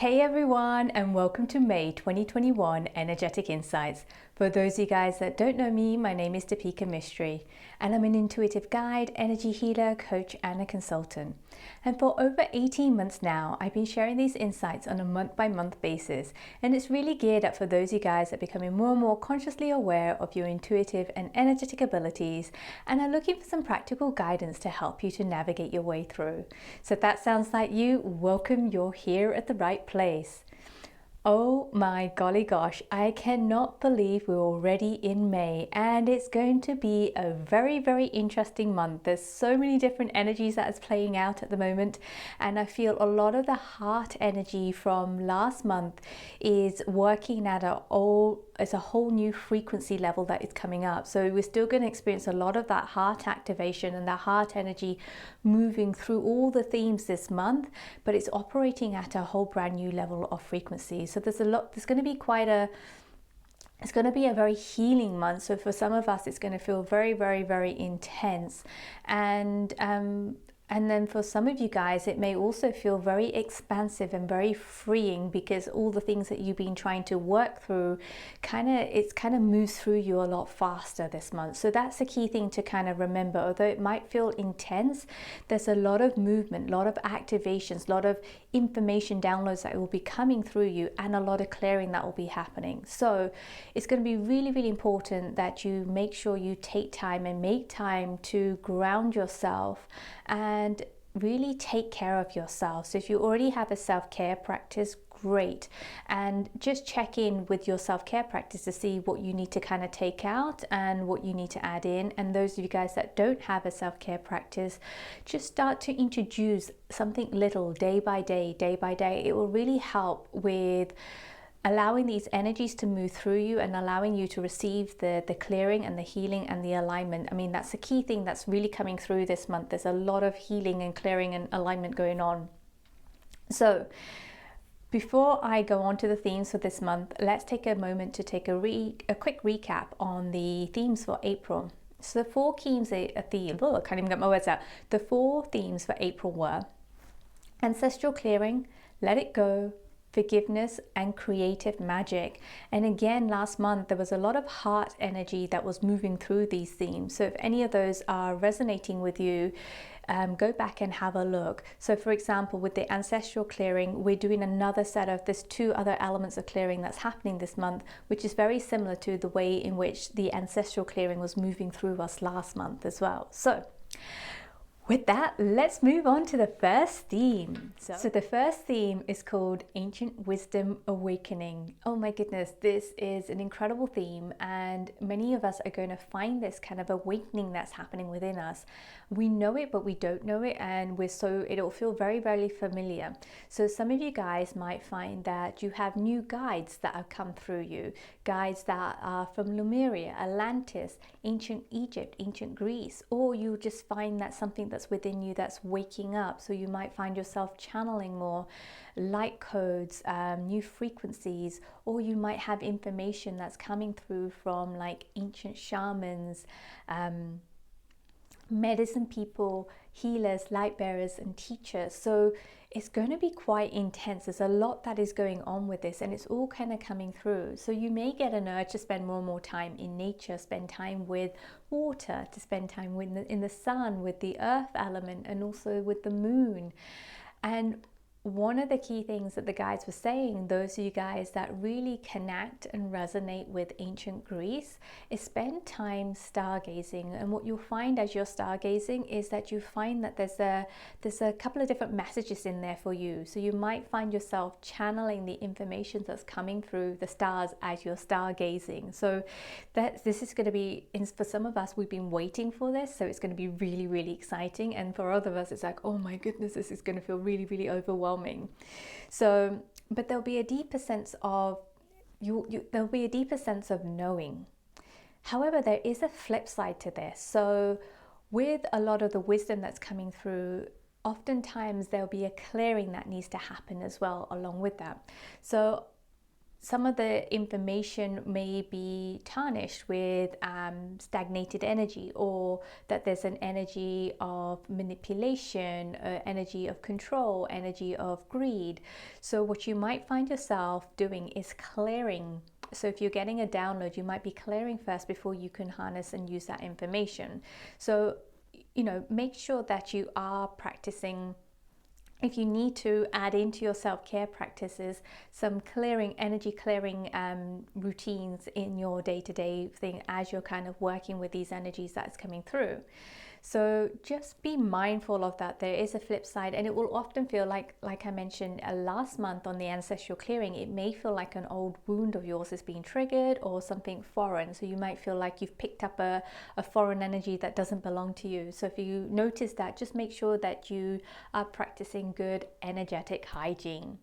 Hey everyone, and welcome to May 2021 Energetic Insights. For those of you guys that don't know me, my name is Depika Mystery, and I'm an intuitive guide, energy healer, coach, and a consultant. And for over 18 months now, I've been sharing these insights on a month-by-month basis, and it's really geared up for those of you guys that are becoming more and more consciously aware of your intuitive and energetic abilities and are looking for some practical guidance to help you to navigate your way through. So if that sounds like you, welcome, you're here at the right place. Oh my golly gosh, I cannot believe we're already in May, and it's going to be a very, very interesting month. There's so many different energies that is playing out at the moment, and I feel a lot of the heart energy from last month is working at a whole new frequency level that is coming up. So we're still going to experience a lot of that heart activation and the heart energy moving through all the themes this month, but it's operating at a whole brand new level of frequency. So there's going to be it's going to be a very healing month. So for some of us, it's going to feel very, very, very intense. And then for some of you guys, it may also feel very expansive and very freeing, because all the things that you've been trying to work through kind of moves through you a lot faster this month. So that's the key thing to kind of remember. Although it might feel intense, there's a lot of movement, a lot of activations, a lot of information downloads that will be coming through you, and a lot of clearing that will be happening. So it's going to be really, really important that you make sure you take time and make time to ground yourself and really take care of yourself. So if you already have a self-care practice, great, and just check in with your self-care practice to see what you need to kind of take out and what you need to add in. And those of you guys that don't have a self-care practice, just start to introduce something little day by day. It will really help with allowing these energies to move through you and allowing you to receive the clearing and the healing and the alignment. I mean, that's the key thing that's really coming through this month. There's a lot of healing and clearing and alignment going on. So before I go on to the themes for this month, let's take a moment to take a quick recap on the themes for April. So the four themes, I can't even get my words out. The four themes for April were ancestral clearing, let it go, forgiveness, and creative magic. And again, last month there was a lot of heart energy that was moving through these themes. So if any of those are resonating with you, go back and have a look. So for example, with the ancestral clearing, we're doing another set of, there's two other elements of clearing that's happening this month, which is very similar to the way in which the ancestral clearing was moving through us last month as well. So with that, let's move on to the first theme. So the first theme is called Ancient Wisdom Awakening. Oh my goodness, this is an incredible theme, and many of us are going to find this kind of awakening that's happening within us. We know it, but we don't know it, and it'll feel very, very familiar. So some of you guys might find that you have new guides that have come through you, guides that are from Lemuria, Atlantis, ancient Egypt, ancient Greece, or you just find that something that's within you that's waking up. So you might find yourself channeling more light codes, new frequencies, or you might have information that's coming through from like ancient shamans, medicine people, healers, light bearers, and teachers. So it's going to be quite intense. There's a lot that is going on with this, and it's all kind of coming through. So you may get an urge to spend more and more time in nature, spend time with water, to spend time in the sun, with the earth element, and also with the moon. And one of the key things that the guides were saying, those of you guys that really connect and resonate with ancient Greece, is spend time stargazing. And what you'll find as you're stargazing is that you find that there's a couple of different messages in there for you. So you might find yourself channeling the information that's coming through the stars as you're stargazing. So this is going to be, for some of us, we've been waiting for this, so it's going to be really, really exciting. And for other of us, it's like, oh my goodness, this is going to feel really, really overwhelming. So, but there'll be a deeper sense of there'll be a deeper sense of knowing. However, there is a flip side to this. So with a lot of the wisdom that's coming through, oftentimes there'll be a clearing that needs to happen as well along with that. So some of the information may be tarnished with stagnated energy, or that there's an energy of manipulation, energy of control, energy of greed. So what you might find yourself doing is clearing. So if you're getting a download, you might be clearing first before you can harness and use that information. So, make sure that you are practicing. If you need to add into your self-care practices some energy clearing routines in your day-to-day thing as you're kind of working with these energies that's coming through. So just be mindful of that. There is a flip side, and it will often feel like I mentioned last month on the ancestral clearing, it may feel like an old wound of yours is being triggered, or something foreign. So you might feel like you've picked up a foreign energy that doesn't belong to you. So if you notice that, just make sure that you are practicing good energetic hygiene.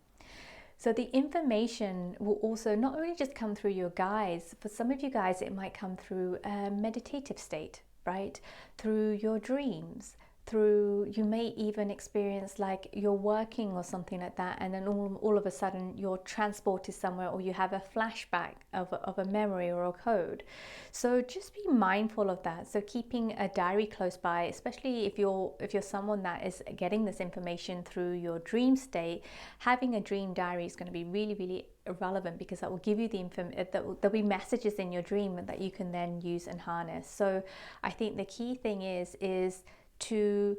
So the information will also not only just come through your guides. For some of you guys, it might come through a meditative state, right? Through your dreams, you may even experience like you're working or something like that, and then all of a sudden you're transported somewhere, or you have a flashback of a memory or a code. So just be mindful of that. So keeping a diary close by, especially if you're someone that is getting this information through your dream state, having a dream diary is going to be really, really relevant, because that will give you the there'll be messages in your dream that you can then use and harness. So I think the key thing is to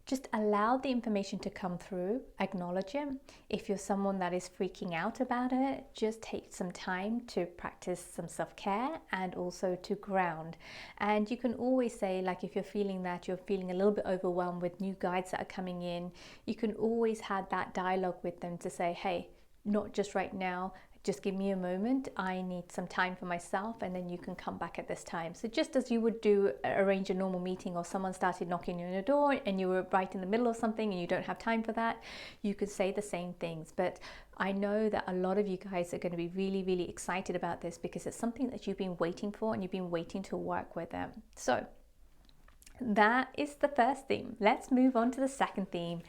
just allow the information to come through, acknowledge it. If you're someone that is freaking out about it, just take some time to practice some self-care and also to ground. And you can always say, like, if you're feeling a little bit overwhelmed with new guides that are coming in, you can always have that dialogue with them to say, hey, not just right now, just give me a moment, I need some time for myself, and then you can come back at this time. So just as you would arrange a normal meeting, or someone started knocking on your door and you were right in the middle of something and you don't have time for that, you could say the same things. But I know that a lot of you guys are going to be really, really excited about this, because it's something that you've been waiting for and you've been waiting to work with them. So that is the first theme. Let's move on to the second theme.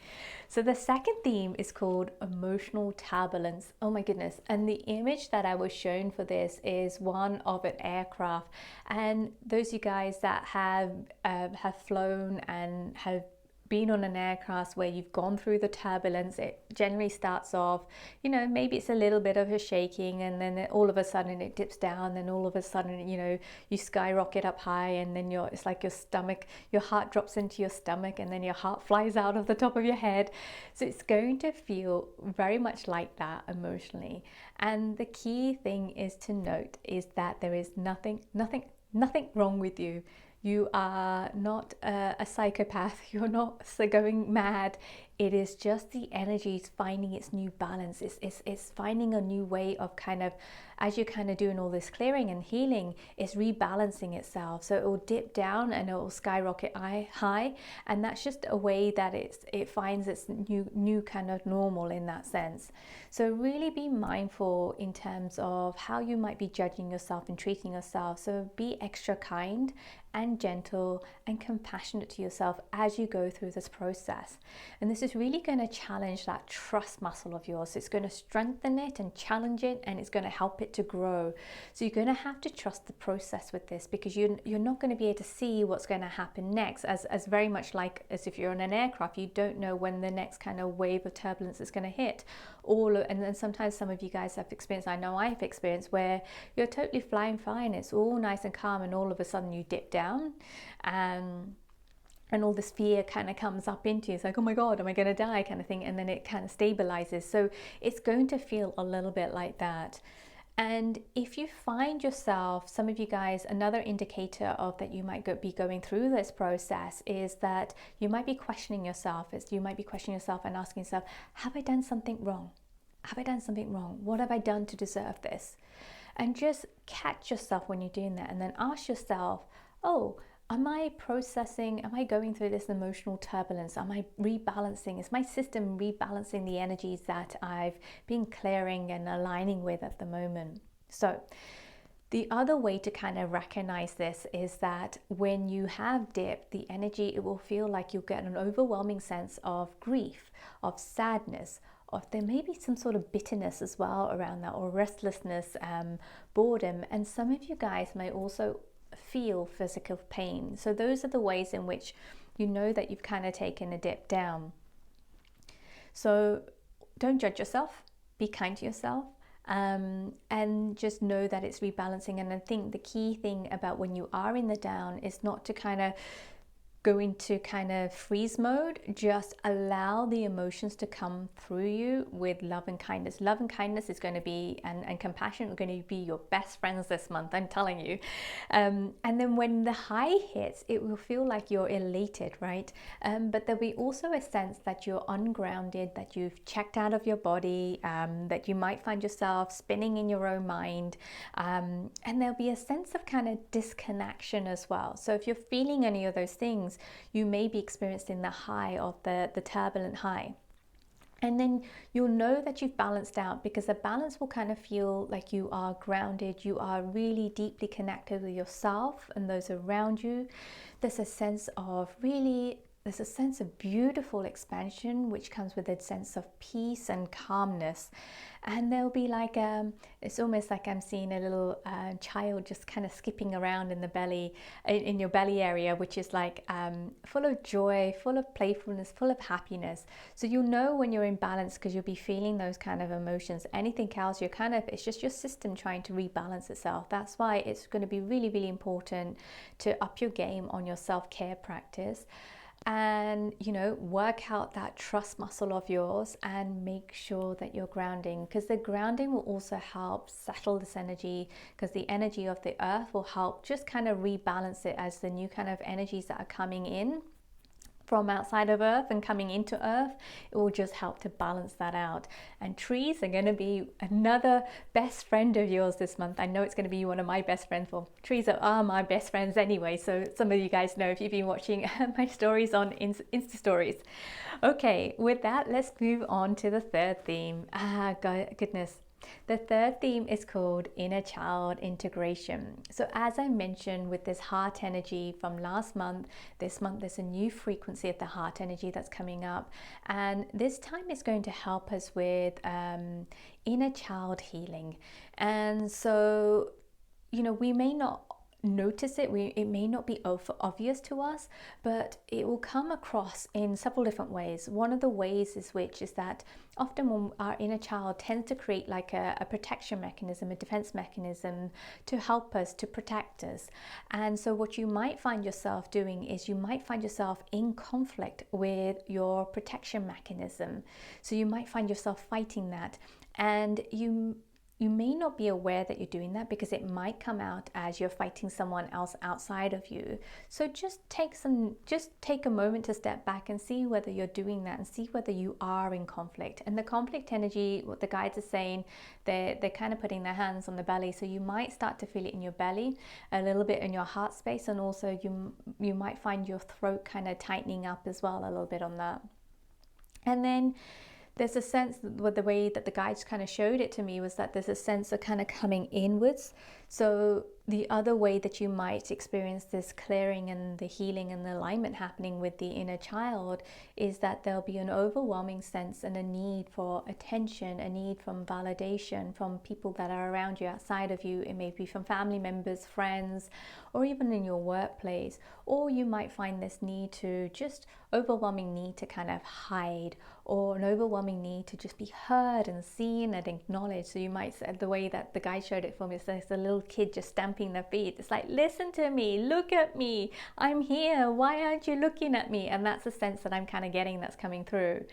So the second theme is called emotional turbulence. Oh my goodness. And the image that I was shown for this is one of an aircraft. And those of you guys that have flown and have been on an aircraft where you've gone through the turbulence, it generally starts off, maybe it's a little bit of a shaking, and then all of a sudden it dips down, then all of a sudden, you skyrocket up high, and then it's like your heart drops into your stomach, and then your heart flies out of the top of your head. So it's going to feel very much like that emotionally. And the key thing is to note is that there is nothing wrong with you. You are not a psychopath. You're not going mad. It is just the energies finding its new balance. It's finding a new way of kind of, as you're kind of doing all this clearing and healing, it's rebalancing itself. So it will dip down and it will skyrocket high. And that's just a way that it finds its new kind of normal in that sense. So really be mindful in terms of how you might be judging yourself and treating yourself. So be extra kind and gentle and compassionate to yourself as you go through this process. And this is really going to challenge that trust muscle of yours. It's going to strengthen it and challenge it, and it's going to help it to grow. So you're going to have to trust the process with this, because you're not going to be able to see what's going to happen next, as very much like as if you're on an aircraft, you don't know when the next kind of wave of turbulence is going to hit. And then sometimes some of you guys have experienced, I know I've experienced, where you're totally flying fine, it's all nice and calm, and all of a sudden you dip down, and all this fear kind of comes up into you. It's like, oh my God, am I going to die kind of thing. And then it kind of stabilizes. So it's going to feel a little bit like that. And if you find yourself, some of you guys, another indicator of that you might be going through this process is that you might be questioning yourself. You might be questioning yourself and asking yourself, have I done something wrong? Have I done something wrong? What have I done to deserve this? And just catch yourself when you're doing that, and then ask yourself, oh, am I going through this emotional turbulence? Am I rebalancing? Is my system rebalancing the energies that I've been clearing and aligning with at the moment? So the other way to kind of recognize this is that when you have dipped the energy, it will feel like you'll get an overwhelming sense of grief, of sadness, there may be some sort of bitterness as well around that, or restlessness, boredom. And some of you guys may also feel physical pain. So those are the ways in which you know that you've kind of taken a dip down. So don't judge yourself, be kind to yourself, and just know that it's rebalancing. And I think the key thing about when you are in the down is not to kind of go into kind of freeze mode. Just allow the emotions to come through you with love and kindness. Love and kindness is going to be, and compassion are going to be your best friends this month, I'm telling you. And then when the high hits, it will feel like you're elated, right? But there'll be also a sense that you're ungrounded, that you've checked out of your body, that you might find yourself spinning in your own mind. And there'll be a sense of kind of disconnection as well. So if you're feeling any of those things, you may be experiencing the high of the turbulent high. And then you'll know that you've balanced out, because the balance will kind of feel like you are grounded, you are really deeply connected with yourself and those around you. There's a sense of beautiful expansion, which comes with a sense of peace and calmness. And there'll be like, it's almost like I'm seeing a little child just kind of skipping around in the belly, in your belly area, which is like full of joy, full of playfulness, full of happiness. So you'll know when you're in balance, because you'll be feeling those kind of emotions. Anything else, it's just your system trying to rebalance itself. That's why it's going to be really, really important to up your game on your self-care practice. And work out that trust muscle of yours, and make sure that you're grounding, because the grounding will also help settle this energy, because the energy of the earth will help just kind of rebalance it as the new kind of energies that are coming in from outside of earth and coming into earth. It will just help to balance that out. And trees are going to be another best friend of yours this month. I know it's going to be one of my best friends. Well, trees are my best friends anyway, so some of you guys know if you've been watching my stories on Insta stories. Okay, with that, let's move on to the third theme. Goodness. The third theme is called Inner Child Integration. So as I mentioned, with this heart energy from last month, this month there's a new frequency of the heart energy that's coming up. And this time it's going to help us with inner child healing. And so, we may not notice it, it may not be obvious to us, but it will come across in several different ways. One of the ways is that often when our inner child tends to create like a protection mechanism, a defense mechanism to help us, to protect us. And so what you might find yourself doing is you might find yourself in conflict with your protection mechanism. So you might find yourself fighting that, and you may not be aware that you're doing that, because it might come out as you're fighting someone else outside of you. So just take a moment to step back and see whether you're doing that, and see whether you are in conflict. And the conflict energy, what the guides are saying, they're kind of putting their hands on the belly. So you might start to feel it in your belly, a little bit in your heart space, and also you might find your throat kind of tightening up as well, a little bit on that. And then there's a sense with the way that the guides kind of showed it to me was that there's a sense of kind of coming inwards. So the other way that you might experience this clearing and the healing and the alignment happening with the inner child is that there'll be an overwhelming sense and a need for attention, a need from validation from people that are around you, outside of you. It may be from family members, friends, or even in your workplace. Or you might find this need to just overwhelming need to kind of hide, or an overwhelming need to just be heard and seen and acknowledged. So you might say, the way that the guy showed it for me, is there's a little kid just stamping their feet. It's like, listen to me, look at me, I'm here, why aren't you looking at me? And that's the sense that I'm kind of getting that's coming through.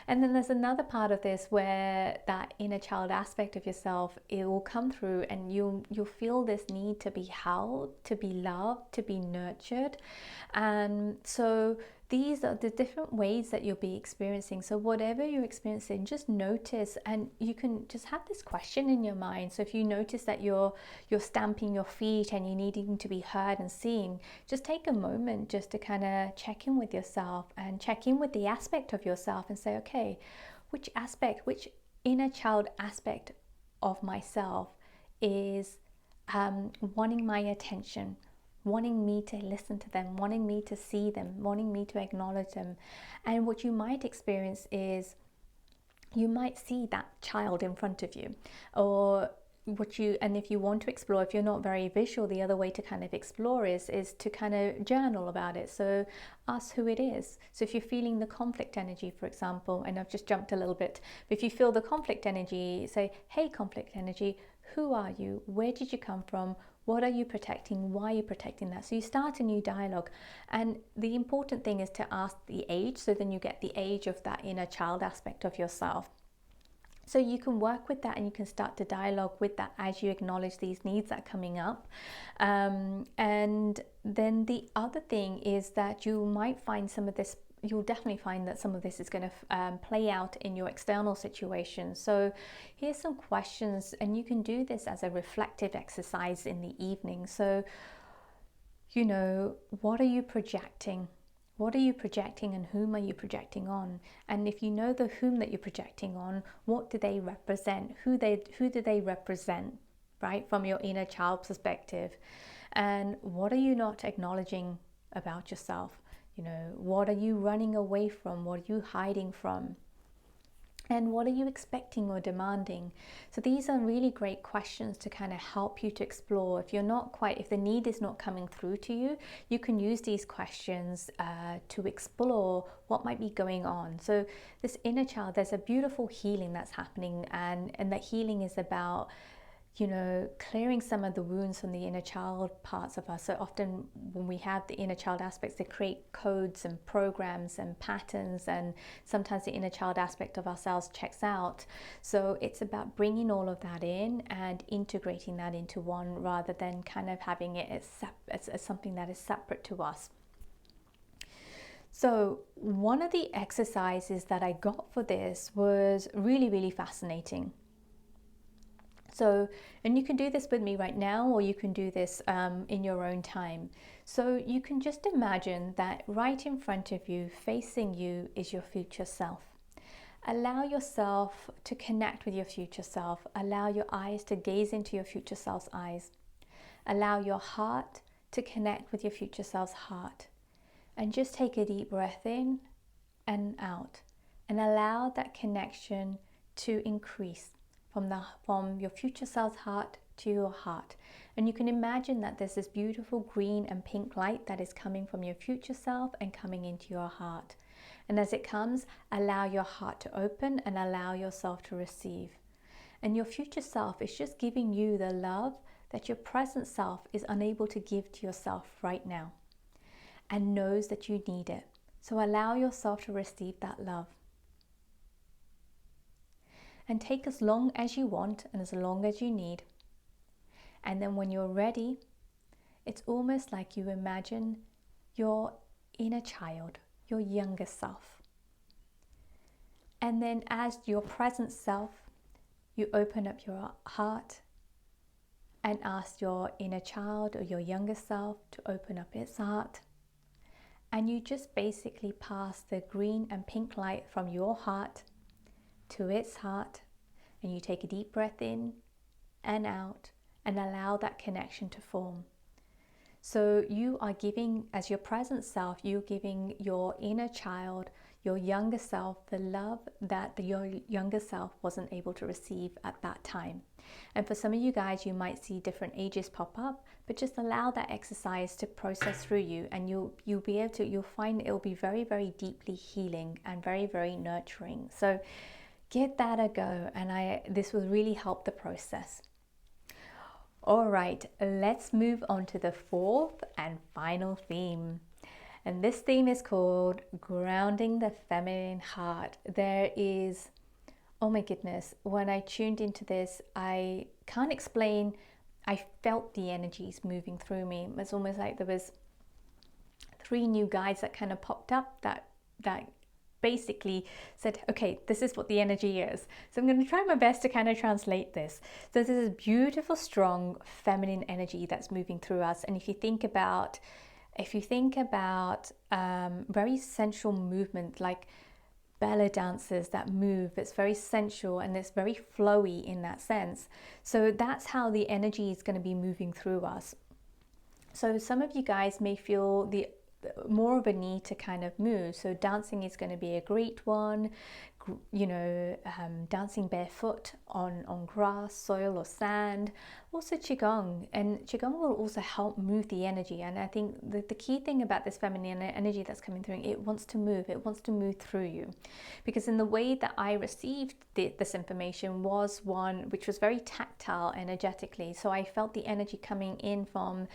And then there's another part of this where that inner child aspect of yourself, it will come through, and you'll feel this need to be held, to be loved, to be nurtured. And so these are the different ways that you'll be experiencing. So whatever you're experiencing, just notice, and you can just have this question in your mind. So if you notice that you're stamping your feet and you're needing to be heard and seen, just take a moment just to kind of check in with yourself and check in with the aspect of yourself and say, okay, which inner child aspect of myself is wanting my attention, wanting me to listen to them, wanting me to see them, wanting me to acknowledge them. And what you might experience is you might see that child in front of you, or and if you want to explore, if you're not very visual, the other way to kind of explore is to kind of journal about it. So ask who it is. So if you're feeling the conflict energy, for example, and I've just jumped a little bit, but if you feel the conflict energy, say, hey, conflict energy, who are you? Where did you come from? What are you protecting? Why are you protecting that? So you start a new dialogue. And the important thing is to ask the age, so then you get the age of that inner child aspect of yourself. So you can work with that and you can start to dialogue with that as you acknowledge these needs that are coming up. And then the other thing is that you might find some of this, you'll definitely find that some of this is going to play out in your external situation. So here's some questions, and you can do this as a reflective exercise in the evening. So, you know, what are you projecting? What are you projecting, and whom are you projecting on? And if you know the whom that you're projecting on, what do they represent? Who do they represent, right? From your inner child perspective. And what are you not acknowledging about yourself? You know, what are you running away from? What are you hiding from? And what are you expecting or demanding? So these are really great questions to kind of help you to explore. If the need is not coming through to you, you can use these questions to explore what might be going on. So this inner child, there's a beautiful healing that's happening, and that healing is about, you know, clearing some of the wounds from the inner child parts of us. So often when we have the inner child aspects, they create codes and programs and patterns, and sometimes the inner child aspect of ourselves checks out. So it's about bringing all of that in and integrating that into one, rather than kind of having it as something that is separate to us. So one of the exercises that I got for this was really, really fascinating. So, and you can do this with me right now, or you can do this in your own time. So you can just imagine that right in front of you, facing you, is your future self. Allow yourself to connect with your future self. Allow your eyes to gaze into your future self's eyes. Allow your heart to connect with your future self's heart. And just take a deep breath in and out, and allow that connection to increase from your future self's heart to your heart. And you can imagine that there's this beautiful green and pink light that is coming from your future self and coming into your heart. And as it comes, allow your heart to open and allow yourself to receive. And your future self is just giving you the love that your present self is unable to give to yourself right now, and knows that you need it. So allow yourself to receive that love. And take as long as you want and as long as you need. And then when you're ready, it's almost like you imagine your inner child, your younger self. And then as your present self, you open up your heart and ask your inner child or your younger self to open up its heart. And you just basically pass the green and pink light from your heart to its heart, and you take a deep breath in and out and allow that connection to form. So you are giving, as your present self, you're giving your inner child, your younger self, the love that your younger self wasn't able to receive at that time. And for some of you guys, you might see different ages pop up, but just allow that exercise to process through you, and you'll find it'll be very, very deeply healing and very, very nurturing. So give that a go, and this will really help the process. All right, let's move on to the fourth and final theme. And this theme is called Grounding the Feminine Heart. There is, oh my goodness, when I tuned into this, I can't explain, I felt the energies moving through me. It's almost like there was 3 new guides that kind of popped up that basically said, okay, this is what the energy is. So I'm going to try my best to kind of translate this. So there's this beautiful, strong feminine energy that's moving through us. And if you think about very sensual movement, like ballet dancers that move, it's very sensual and it's very flowy in that sense. So that's how the energy is going to be moving through us. So some of you guys may feel more of a need to kind of move. So dancing is going to be a great one. dancing barefoot on grass, soil, or sand. Also Qigong, and Qigong will also help move the energy. And I think the key thing about this feminine energy that's coming through, it wants to move through you. Because in the way that I received this information was one which was very tactile energetically. So I felt the energy coming in from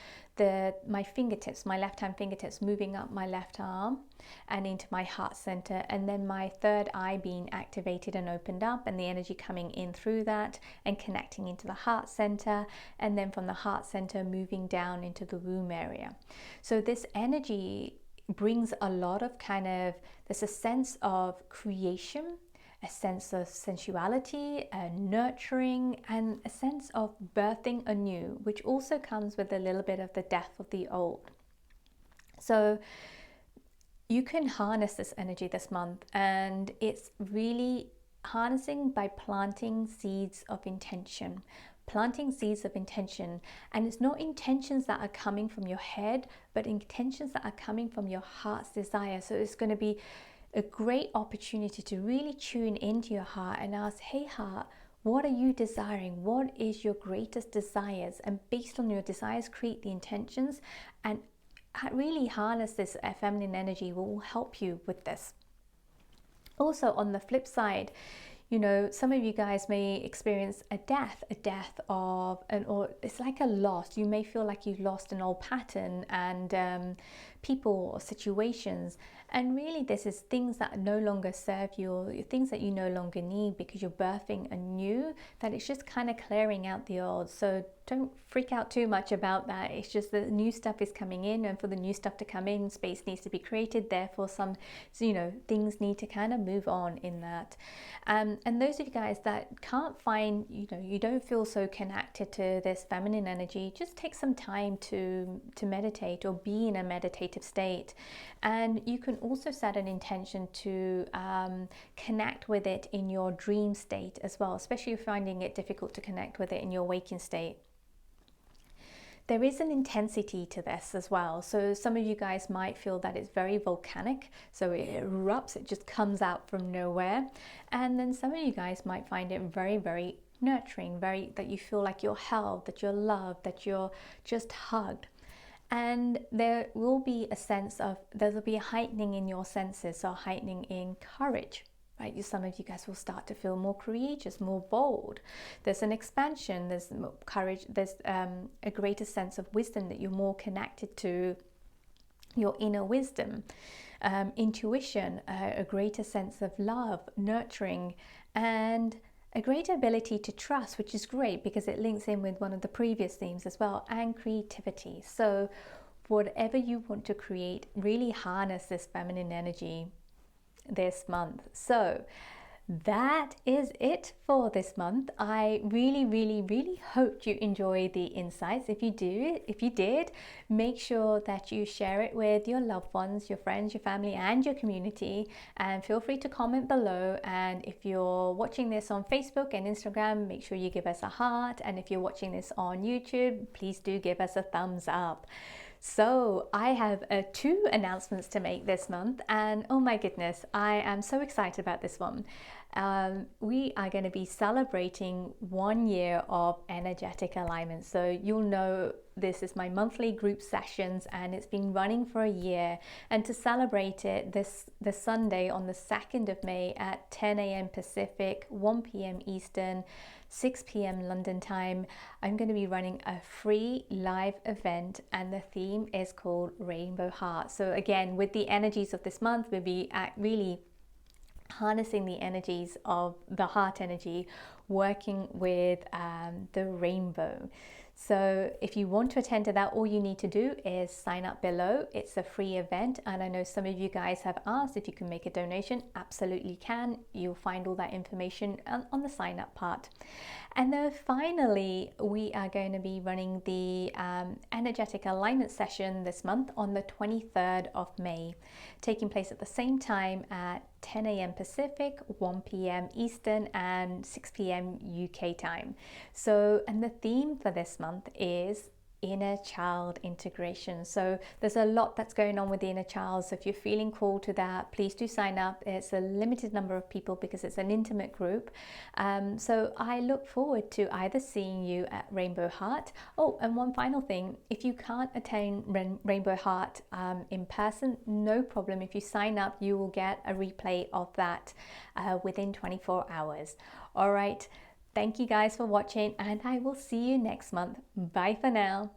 my fingertips, my left hand fingertips, moving up my left arm and into my heart center, and then my third eye being activated and opened up, and the energy coming in through that and connecting into the heart center, and then from the heart center moving down into the womb area. So this energy brings a lot of there's a sense of creation, a sense of sensuality, nurturing, and a sense of birthing anew, which also comes with a little bit of the death of the old. So you can harness this energy this month, and it's really harnessing by planting seeds of intention. Planting seeds of intention, and it's not intentions that are coming from your head, but intentions that are coming from your heart's desire. So it's going to be a great opportunity to really tune into your heart and ask, hey heart, what are you desiring? What is your greatest desires? And based on your desires, create the intentions, and really harness this feminine energy will help you with this. Also, on the flip side, some of you guys may experience a death or it's like a loss. You may feel like you've lost an old pattern and people or situations. And really, this is things that no longer serve you, or things that you no longer need because you're birthing anew, that it's just kind of clearing out the old. So don't freak out too much about that. It's just that new stuff is coming in, and for the new stuff to come in, space needs to be created. Therefore, some, things need to kind of move on in that. And those of you guys that can't find, you don't feel so connected to this feminine energy, just take some time to meditate or be in a meditative state. And you can also set an intention to connect with it in your dream state as well, especially if you're finding it difficult to connect with it in your waking state. There is an intensity to this as well. So some of you guys might feel that it's very volcanic, so it erupts, it just comes out from nowhere. And then some of you guys might find it very, very nurturing, that you feel like you're held, that you're loved, that you're just hugged. And there will be a heightening in your senses, so heightening in courage. Right? Some of you guys will start to feel more courageous, more bold. There's an expansion, there's more courage, there's a greater sense of wisdom, that you're more connected to your inner wisdom, intuition, a greater sense of love, nurturing, and a greater ability to trust, which is great because it links in with one of the previous themes as well, and creativity. So whatever you want to create, really harness this feminine energy this month. So that is it for this month. I really, really, really hope you enjoyed the insights. If you did, make sure that you share it with your loved ones, your friends, your family, and your community. And feel free to comment below. And if you're watching this on Facebook and Instagram, make sure you give us a heart. And if you're watching this on YouTube, please do give us a thumbs up. So I have 2 announcements to make this month, and oh my goodness, I am so excited about this one. We are going to be celebrating 1 year of energetic alignment. So you'll know this is my monthly group sessions, and it's been running for a year. And to celebrate it, this Sunday on the 2nd of May at 10 a.m. Pacific, 1 p.m. Eastern, 6 p.m. London time, I'm going to be running a free live event, and the theme is called Rainbow Heart. So again, with the energies of this month, we'll be really harnessing the energies of the heart energy, working with the rainbow. So if you want to attend to that, all you need to do is sign up below. It's a free event, and I know some of you guys have asked if you can make a donation. Absolutely can. You'll find all that information on the sign up part. And then finally, we are going to be running the energetic alignment session this month on the 23rd of May, taking place at the same time at 10 a.m. Pacific, 1 p.m. Eastern, and 6 p.m. UK time. So, and the theme for this month is inner child integration. So there's a lot that's going on with the inner child. So if you're feeling called to that, please do sign up. It's a limited number of people because it's an intimate group. So I look forward to either seeing you at Rainbow Heart. Oh, and one final thing, if you can't attain Rainbow Heart in person, no problem. If you sign up, you will get a replay of that within 24 hours. All right. Thank you guys for watching, and I will see you next month. Bye for now.